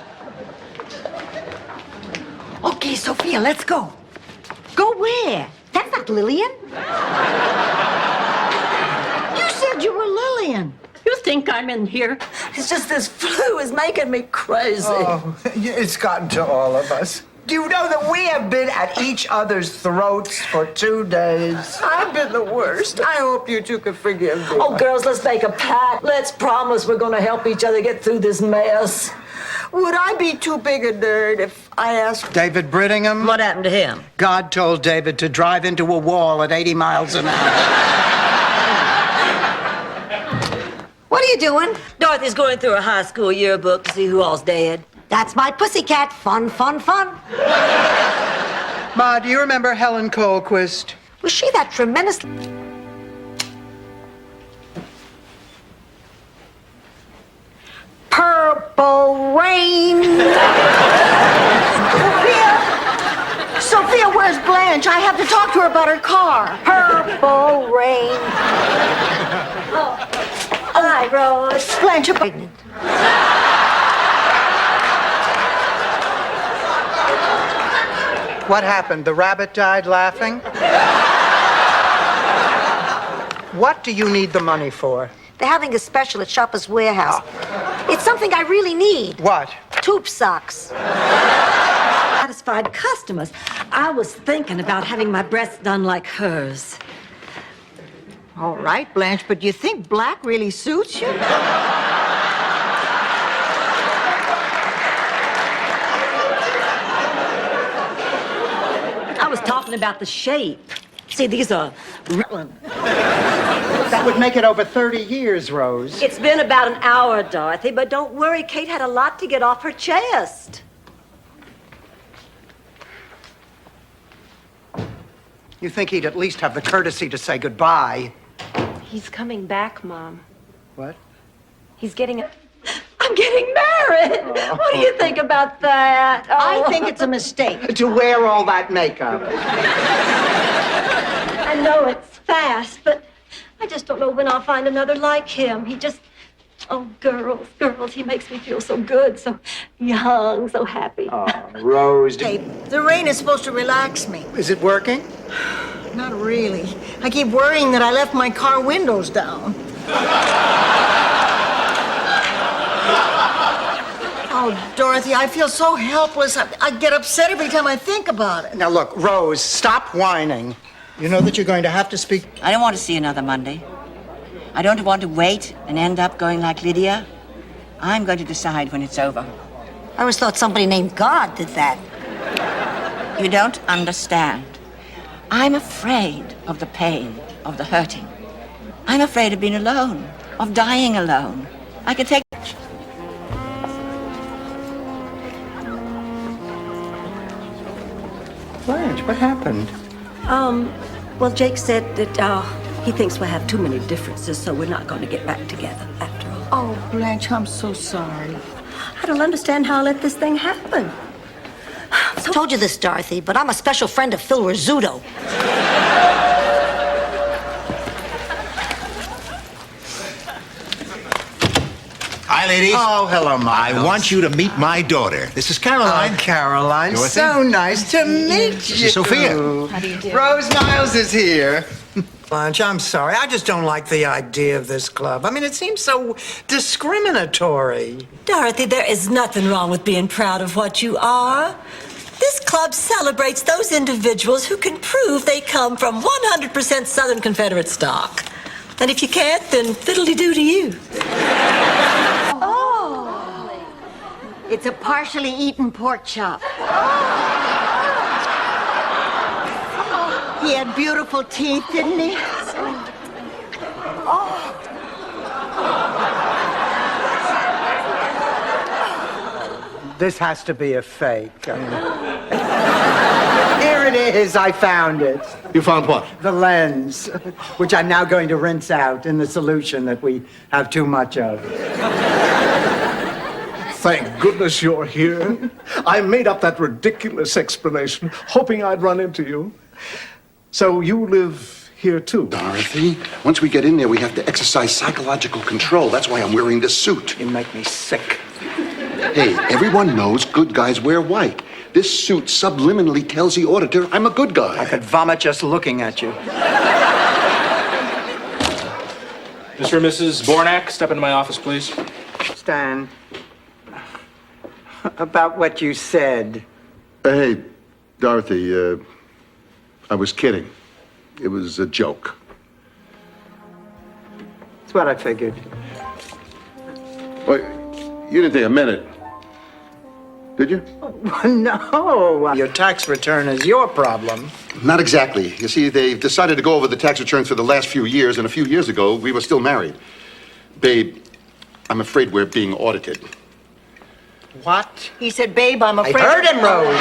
Okay, Sophia, let's go. Go where? That's not Lillian. You said you were Lillian. You think I'm in here? It's just this flu is making me crazy. Oh, it's gotten to all of us. Do you know that we have been at each other's throats for 2 days? I've been the worst. I hope you two can forgive me. Oh, girls, let's make a pact. Let's promise we're going to help each other get through this mess. Would I be too big a nerd if I asked... David Brittingham? What happened to him? God told David to drive into a wall at 80 miles an hour. What are you doing? Dorothy's going through her high school yearbook to see who all's dead. That's my pussycat. Fun, fun, fun. Ma, do you remember Helen Colquist? Was she that tremendous... Purple rain. Sophia, where's Blanche? I have to talk to her about her car. Purple rain. Hi, Rose. Blanche, you're pregnant. What happened? The rabbit died laughing? What do you need the money for? They're having a special at Shoppers Warehouse. It's something I really need. What? Tube socks. Satisfied customers. I was thinking about having my breasts done like hers. All right, Blanche, but do you think black really suits you? I was talking about the shape. See, these are... That would make it over 30 years, Rose. It's been about an hour, Dorothy, but don't worry. Kate had a lot to get off her chest. You think he'd at least have the courtesy to say goodbye? He's coming back, Mom. What? He's getting a... I'm getting married. Oh. What do you think about that? I think it's a mistake. To wear all that makeup. I know it's fast, but I just don't know when I'll find another like him. He just... Oh, girls, he makes me feel so good, so young, so happy. Oh, Rose. Hey, the rain is supposed to relax me. Is it working? Not really. I keep worrying that I left my car windows down. Oh, Dorothy, I feel so helpless. I get upset every time I think about it. Now, look, Rose, stop whining. You know that you're going to have to speak... I don't want to see another Monday. I don't want to wait and end up going like Lydia. I'm going to decide when it's over. I always thought somebody named God did that. You don't understand. I'm afraid of the pain, of the hurting. I'm afraid of being alone, of dying alone. I can take... Blanche, what happened? Well, Jake said that he thinks we'll have too many differences, so we're not going to get back together after all. Oh, Blanche, I'm so sorry. I don't understand how I let this thing happen. I told you this, Dorothy, but I'm a special friend of Phil Rizzuto. Hi, ladies. Oh, hello, Miles. I want you to meet my daughter. This is Caroline. Oh, Caroline, Dorothy? so nice to meet This you. is Sophia. How do you do? Rose Miles is here. Blanche, I'm sorry. I just don't like the idea of this club. I mean, it seems so discriminatory. Dorothy, there is nothing wrong with being proud of what you are. This club celebrates those individuals who can prove they come from 100% Southern Confederate stock. And if you can't, then fiddly-doo to you. Oh, it's a partially eaten pork chop. He had beautiful teeth, didn't he? This has to be a fake. I mean, here it is. I found it. You found what? The lens, which I'm now going to rinse out in the solution that we have too much of. Thank goodness you're here. I made up that ridiculous explanation, hoping I'd run into you. So you live here too? Dorothy, once we get in there, we have to exercise psychological control. That's why I'm wearing this suit. You make me sick. Hey, everyone knows good guys wear white. This suit subliminally tells the auditor I'm a good guy. I could vomit just looking at you. Mr. and Mrs. Bornak, step into my office, please. Stan, about what you said. Hey, Dorothy, I was kidding. It was a joke. That's what I figured. Well, you didn't take a minute, did you? No, your tax return is your problem. Not exactly. You see, they've decided to go over the tax returns for the last few years, and a few years ago, we were still married. Babe, I'm afraid we're being audited. What? He said, babe, I'm afraid... I heard him, Rose.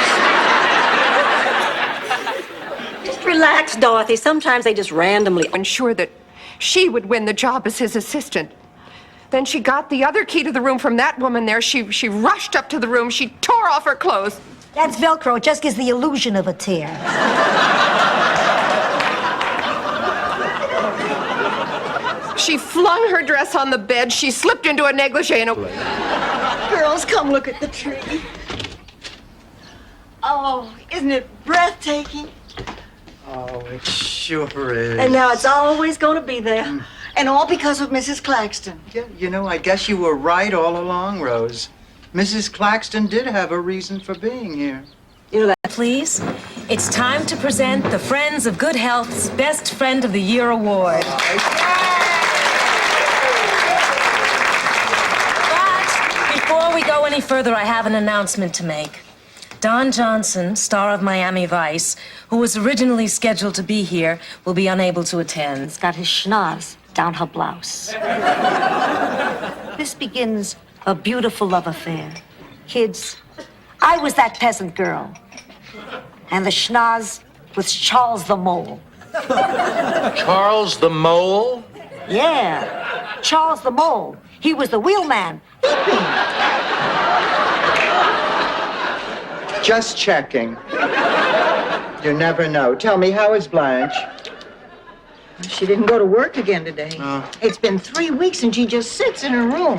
Just relax, Dorothy. Sometimes they just randomly... Ensure that she would win the job as his assistant. Then she got the other key to the room from that woman there. She rushed up to the room. She tore off her clothes. That's Velcro. It just gives the illusion of a tear. She flung her dress on the bed. She slipped into a negligee and Girls, come look at the tree. Oh, isn't it breathtaking? Oh, it sure is. And now it's always going to be there. And all because of Mrs. Claxton. Yeah, you know, I guess you were right all along, Rose. Mrs. Claxton did have a reason for being here. You know that. Please, it's time to present the Friends of Good Health's Best Friend of the Year Award. But before we go any further, I have an announcement to make. Don Johnson, star of Miami Vice, who was originally scheduled to be here, will be unable to attend. It's got his schnoz down her blouse. This begins a beautiful love affair. Kids, I was that peasant girl. And the schnoz was Charles the Mole. Charles the Mole? Yeah, Charles the Mole. He was the wheelman. Just checking. You never know. Tell me, how is Blanche? She didn't go to work again today. It's been 3 weeks and she just sits in her room.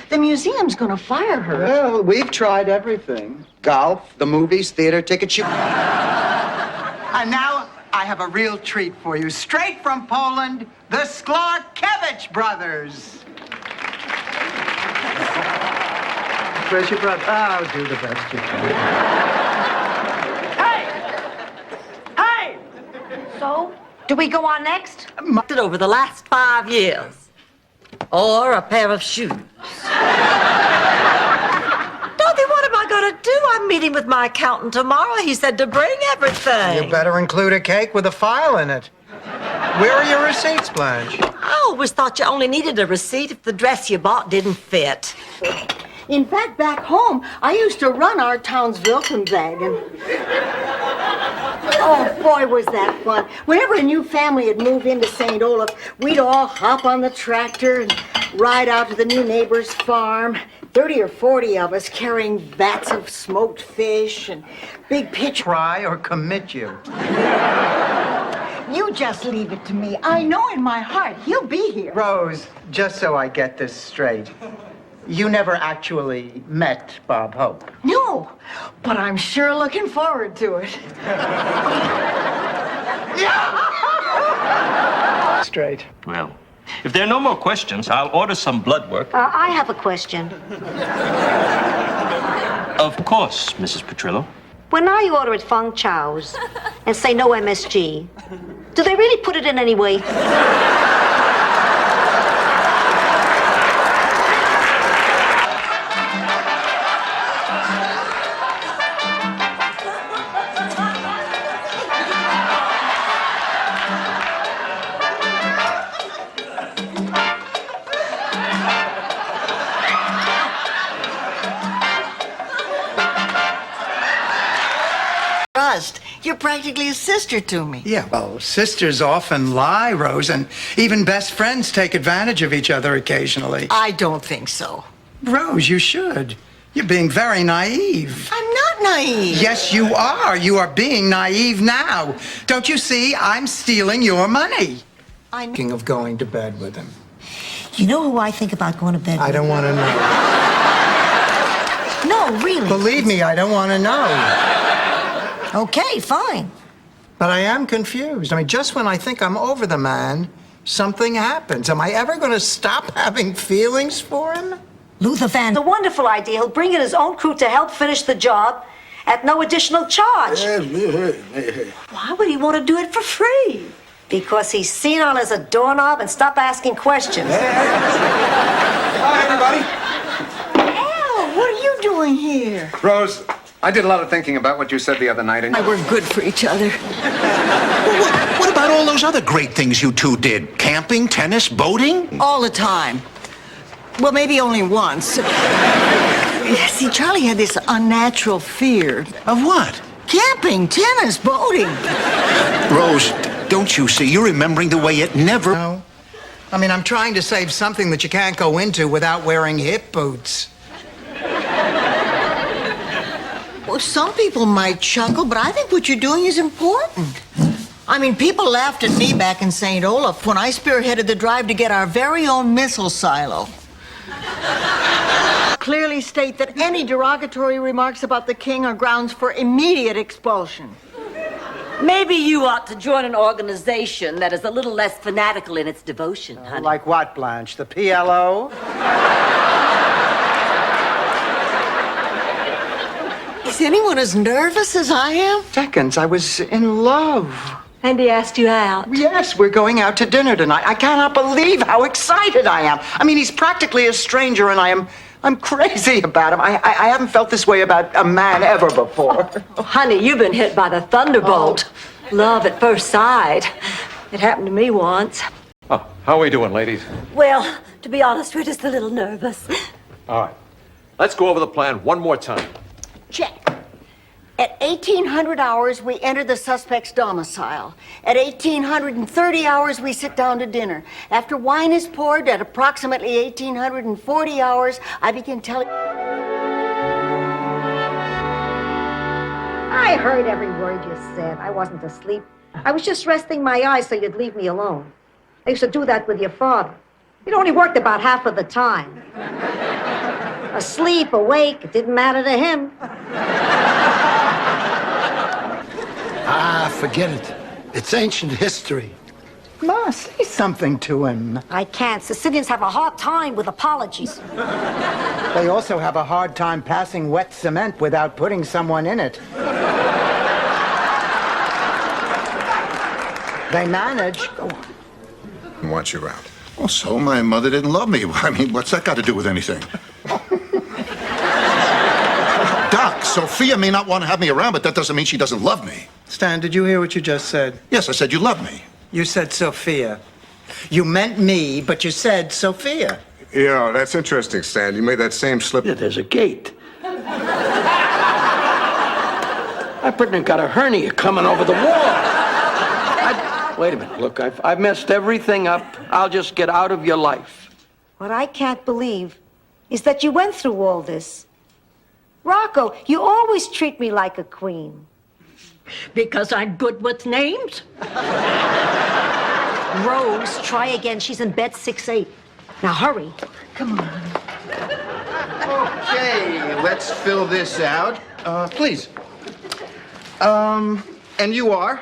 The museum's gonna fire her. Well, we've tried everything. Golf, the movies, theater tickets. And now I have a real treat for you. Straight from Poland, the Sklarkiewicz brothers. Where's your brother? Oh, do the best you can. Hey! So, do we go on next? Over the last 5 years. Or a pair of shoes. Dorothy, what am I going to do? I'm meeting with my accountant tomorrow. He said to bring everything. You better include a cake with a file in it. Where are your receipts, Blanche? I always thought you only needed a receipt if the dress you bought didn't fit. In fact, back home, I used to run our town's Wilkenwagen. Oh, boy, was that fun. Whenever a new family had moved into St. Olaf, we'd all hop on the tractor and ride out to the new neighbor's farm. 30 or 40 of us carrying vats of smoked fish and big pitch. Try or commit you. You just leave it to me. I know in my heart he'll be here. Rose, just so I get this straight, you never actually met Bob Hope. No, but I'm sure looking forward to it. Straight. Well, if there are no more questions, I'll order some blood work. I have a question. Of course, Mrs. Petrillo. When I order at Feng Chow's and say no MSG, do they really put it in anyway? You're practically a sister to me. Yeah, well, sisters often lie, Rose, and even best friends take advantage of each other occasionally. I don't think so. Rose, you should. You're being very naive. I'm not naive. Yes, you are. You are being naive now. Don't you see? I'm stealing your money. I'm thinking of going to bed with him. You know who I think about going to bed with? I don't want to know. No, really. Believe me, I don't want to know. Okay, fine. But I am confused. I mean, just when I think I'm over the man, something happens. Am I ever going to stop having feelings for him? Luther Van, a wonderful idea. He'll bring in his own crew to help finish the job at no additional charge. Why would he want to do it for free? Because he's senile as a doorknob and stop asking questions. Hi, everybody. Al, what are you doing here? Rose, I did a lot of thinking about what you said the other night, and We're good for each other. What about all those other great things you two did? Camping, tennis, boating? All the time. Well, maybe only once. See, Charlie had this unnatural fear. Of what? Camping, tennis, boating. Rose, don't you see? You're remembering the way it never... No. I mean, I'm trying to save something that you can't go into without wearing hip boots. Well, some people might chuckle, but I think what you're doing is important. I mean, people laughed at me back in St. Olaf when I spearheaded the drive to get our very own missile silo. Clearly state that any derogatory remarks about the king are grounds for immediate expulsion. Maybe you ought to join an organization that is a little less fanatical in its devotion, honey. Like what, Blanche? The PLO? Is anyone as nervous as I am? Seconds, I was in love. And he asked you out. Yes, we're going out to dinner tonight. I cannot believe how excited I am. I mean, he's practically a stranger, and I am I'm crazy about him. I haven't felt this way about a man ever before. Oh, honey, you've been hit by the thunderbolt. Love at first sight. It happened to me once. Oh, how are we doing, ladies? Well, to be honest, we're just a little nervous. All right. Let's go over the plan one more time. Check. At 1800 hours, we enter the suspect's domicile. At 1830 hours, we sit down to dinner. After wine is poured, at approximately 1840 hours, I begin telling... I heard every word you said. I wasn't asleep. I was just resting my eyes so you'd leave me alone. I used to do that with your father. It only worked about half of the time. Asleep, awake, it didn't matter to him. Ah, forget it. It's ancient history. Ma, say something to him. I can't. Sicilians have a hard time with apologies. They also have a hard time passing wet cement without putting someone in it. They manage. Want you around. Oh, so my mother didn't love me. I mean, what's that got to do with anything? Doc, Sophia may not want to have me around, but that doesn't mean she doesn't love me. Stan, did you hear what you just said? Yes, I said you love me. You said Sophia. You meant me, but you said Sophia. Yeah, that's interesting, Stan. You made that same slip. Yeah, there's a gate. I pretty much got a hernia coming over the wall. Wait a minute. Look, I've messed everything up. I'll just get out of your life. What I can't believe is that you went through all this. Rocco, you always treat me like a queen. Because I'm good with names? Rose, try again. She's in bed 6-8. Now hurry. Come on. Okay, let's fill this out. Please. And you are?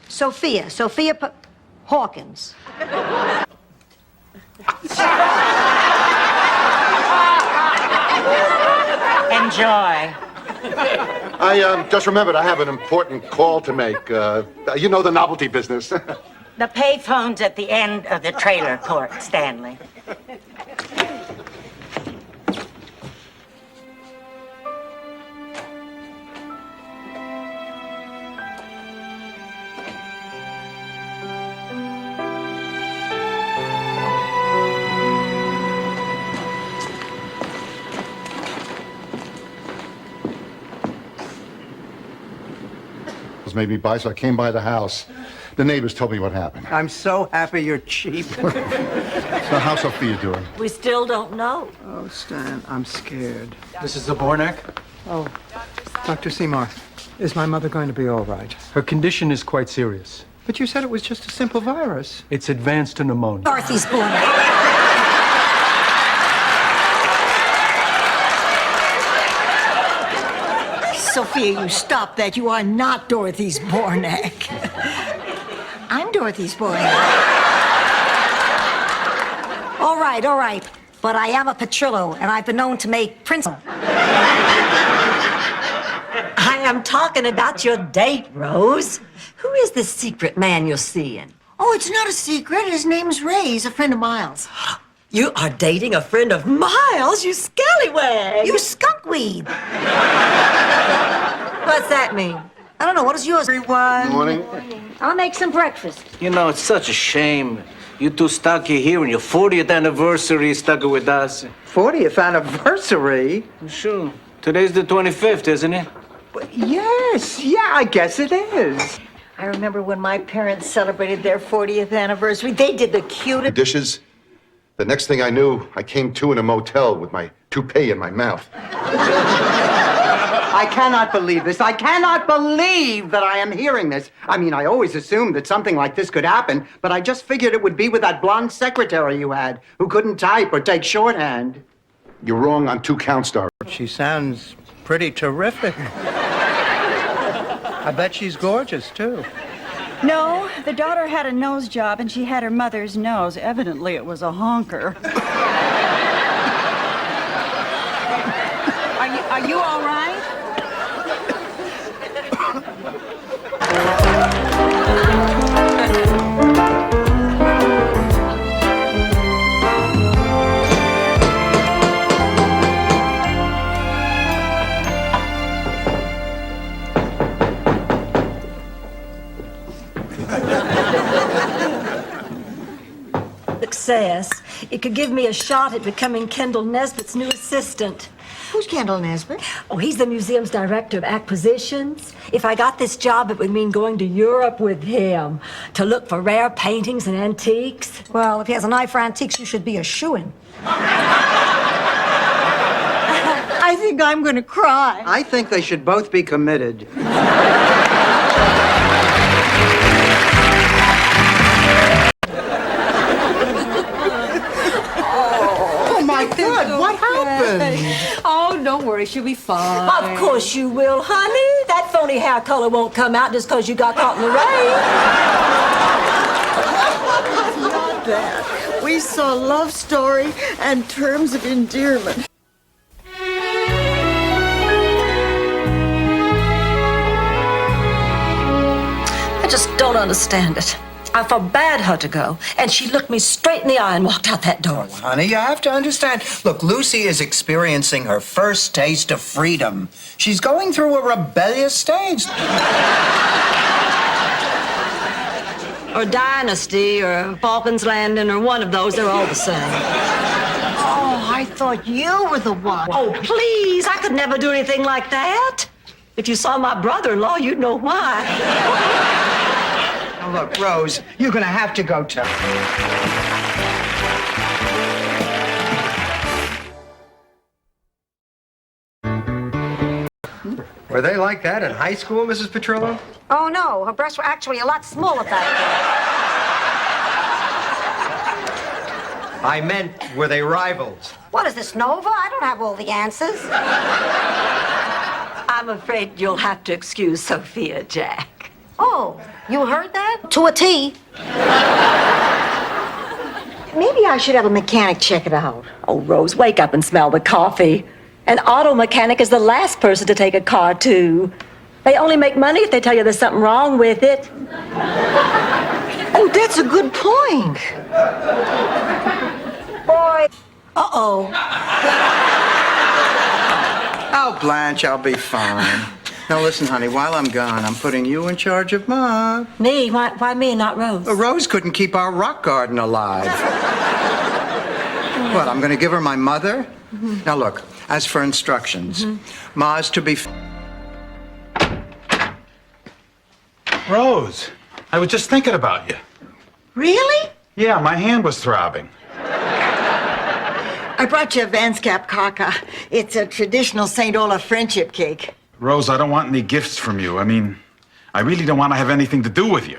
Sophia Hawkins. Enjoy. I just remembered I have an important call to make. You know the novelty business. The payphone's at the end of the trailer court, Stanley. Made me buy, so I came by the house. The neighbors told me what happened. I'm so happy you're cheap. So how's Sophia doing? We still don't know. Oh, Stan, I'm scared. Mrs. Zabornak? Oh, Dr. Seymour, is my mother going to be all right? Her condition is quite serious. But you said it was just a simple virus. It's advanced to pneumonia. Dorothy's born. Sophia, you stop that. You are not Dorothy's Bornak. I'm Dorothy's Bornak. All right. But I am a Petrillo, and I've been known to make prints. I am talking about your date, Rose. Who is this secret man you're seeing? Oh, it's not a secret. His name's Ray. He's a friend of Miles. You are dating a friend of Miles, you scallywag. You skunkweed. What's that mean? I don't know. What is yours? Everyone. Morning. I'll make some breakfast. You know, it's such a shame. You two stuck here and your 40th anniversary stuck with us. 40th anniversary? Sure. Today's the 25th, isn't it? Yes, I guess it is. I remember when my parents celebrated their 40th anniversary. They did the cutest. Dishes. The next thing I knew, I came to in a motel with my toupee in my mouth. I cannot believe this. I cannot believe that I am hearing this. I mean, I always assumed that something like this could happen, but I just figured it would be with that blonde secretary you had who couldn't type or take shorthand. You're wrong on 2 counts, Star. She sounds pretty terrific. I bet she's gorgeous, too. No, the daughter had a nose job and she had her mother's nose. Evidently, it was a honker. Are you all right? success, it could give me a shot at becoming Kendall Nesbitt's new assistant. Who's Kendall Nesbitt? Oh, he's the museum's director of acquisitions. If I got this job, it would mean going to Europe with him to look for rare paintings and antiques. Well, if he has an eye for antiques, you should be a shoo-in. I think I'm going to cry. I think they should both be committed. Oh, my God, what happened? Oh, don't worry, she'll be fine. Of course you will, honey. That phony hair color won't come out just because you got caught in the rain. Not that. We saw love story and terms of endearment. I just don't understand it. I forbade her to go, and she looked me straight in the eye and walked out that door. Honey, you have to understand. Look, Lucy is experiencing her first taste of freedom. She's going through a rebellious stage. Or Dynasty, or Falcons Landing, or one of those. They're all the same. Oh, I thought you were the one. Oh, please. I could never do anything like that. If you saw my brother-in-law, you'd know why. Now, look, Rose, you're going to have to go tell her. Were they like that in high school, Mrs. Petrillo? Oh, no. Her breasts were actually a lot smaller back I meant, were they rivals? then. What is this, Nova? I don't have all the answers. I'm afraid you'll have to excuse Sophia, Jack. Oh, you heard that? To a T. Maybe I should have a mechanic check it out. Oh, Rose, wake up and smell the coffee. An auto mechanic is the last person to take a car to. They only make money if they tell you there's something wrong with it. Oh, that's a good point. Boy. Uh-oh. Oh, Blanche, I'll be fine. Now, listen, honey, while I'm gone, I'm putting you in charge of Mom. Me? Why me and not Rose? Rose couldn't keep our rock garden alive. What, I'm going to give her my mother? Mm-hmm. Now, look, as for instructions, Ma's to be... Rose, I was just thinking about you. Really? Yeah, my hand was throbbing. I brought you a Vanskap kaka. It's a traditional St. Olaf friendship cake. Rose, I don't want any gifts from you. I mean, I really don't want to have anything to do with you.